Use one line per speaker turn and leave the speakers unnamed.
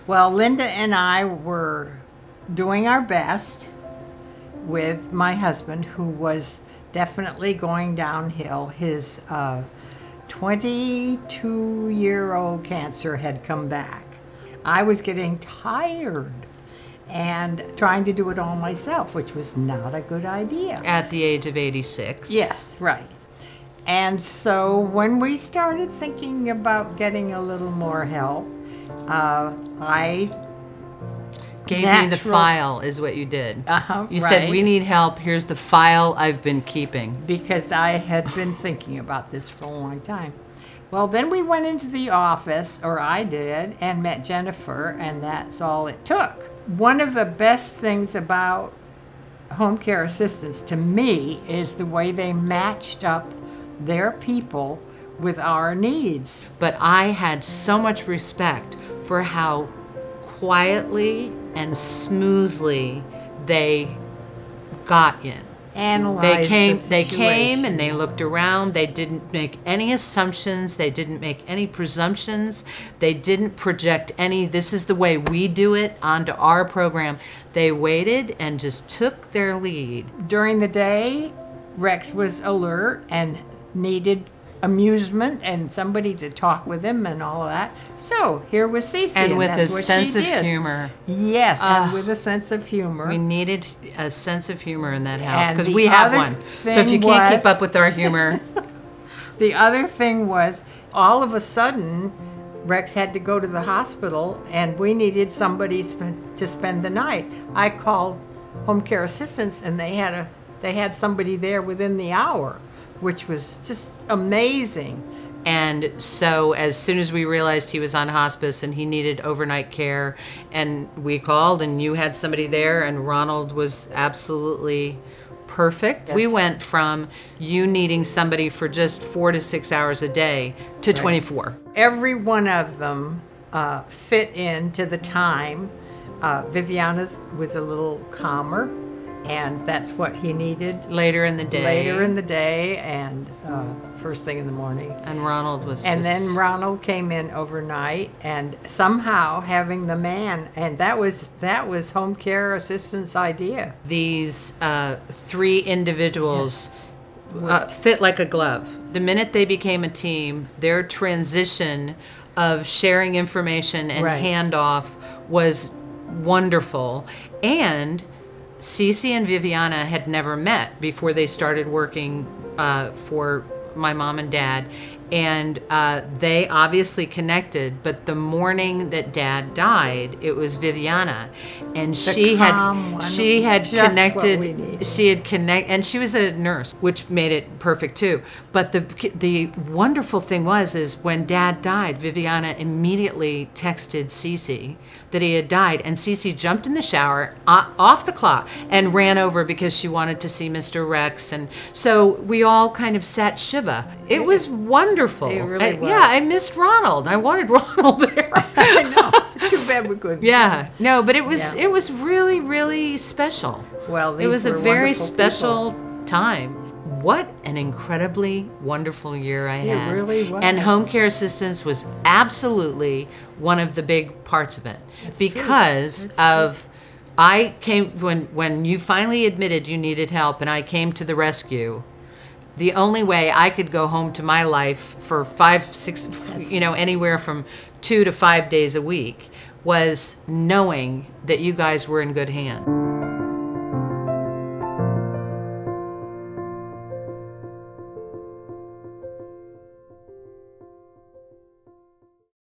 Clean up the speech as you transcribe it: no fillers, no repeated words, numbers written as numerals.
Well, Linda and I were doing our best with my husband, who was definitely going downhill. His 22-year-old cancer had come back. I was getting tired and trying to do it all myself, which was not a good idea.
At the age of 86.
Yes, right. And so when we started thinking about getting a little more help, I
gave me the file is what you did. You
right.
said, we need help. Here's the file I've been keeping.
Because I had been thinking about this for a long time. Well, then we went into the office, or I did, and met Jennifer, and that's all it took. One of the best things about home care assistants to me is the way they matched up their people with our needs.
But I had so much respect for how quietly and smoothly they got in.
Analyze
they came and they looked around. They didn't make any assumptions. They didn't make any presumptions. They didn't project any, this is the way we do it, onto our program. They waited and just took their lead.
During the day, Rex was alert and needed amusement and somebody to talk with him and all of that. So here was Cece,
and with a
that's what
sense
she
of
did.
humor.
Yes, and with a sense of humor.
We needed a sense of humor in that house because
And
we
the
have
other
one. So if you can't
was-
keep up with our humor,
The other thing was, all of a sudden, Rex had to go to the hospital, and we needed somebody to spend the night. I called home care assistants, and they had somebody there within the hour, which was just amazing.
and so as soon as we realized he was on hospice and he needed overnight care, and we called, and you had somebody there, and Ronald was absolutely perfect.
Yes.
We went from you needing somebody for just 4 to 6 hours a day to 24.
Every one of them fit into the time. Viviana's was a little calmer, and that's what he needed
Later in the day.
later in the day and first thing in the morning.
And Ronald was
And
just...
then Ronald came in overnight, and somehow having the man, and that was home care assistant's idea.
These 3 individuals fit like a glove. The minute they became a team, their transition of sharing information and
Right.
handoff was wonderful. And Cece and Viviana had never met before they started working for my mom and dad. And they obviously connected, but the morning that Dad died, it was Viviana, and she had connected, and she was a nurse, which made it perfect too. But the wonderful thing is when Dad died, Viviana immediately texted Cece that he had died, and Cece jumped in the shower off the clock and ran over because she wanted to see Mr. Rex, and so we all kind of sat Shiva. It was wonderful.
It really was.
Yeah, I missed Ronald. I wanted Ronald there.
I know. Too bad we couldn't.
Yeah, no, but it was
Yeah.
it was really, really special.
Well,
it was a
were
very
wonderful
special time. What an incredibly wonderful year I had.
It really was.
And home care assistance was absolutely one of the big parts of it. Because of I came when you finally admitted you needed help and I came to the rescue. The only way I could go home to my life for 5, 6, anywhere from 2 to 5 days a week was knowing that you guys were in good hands.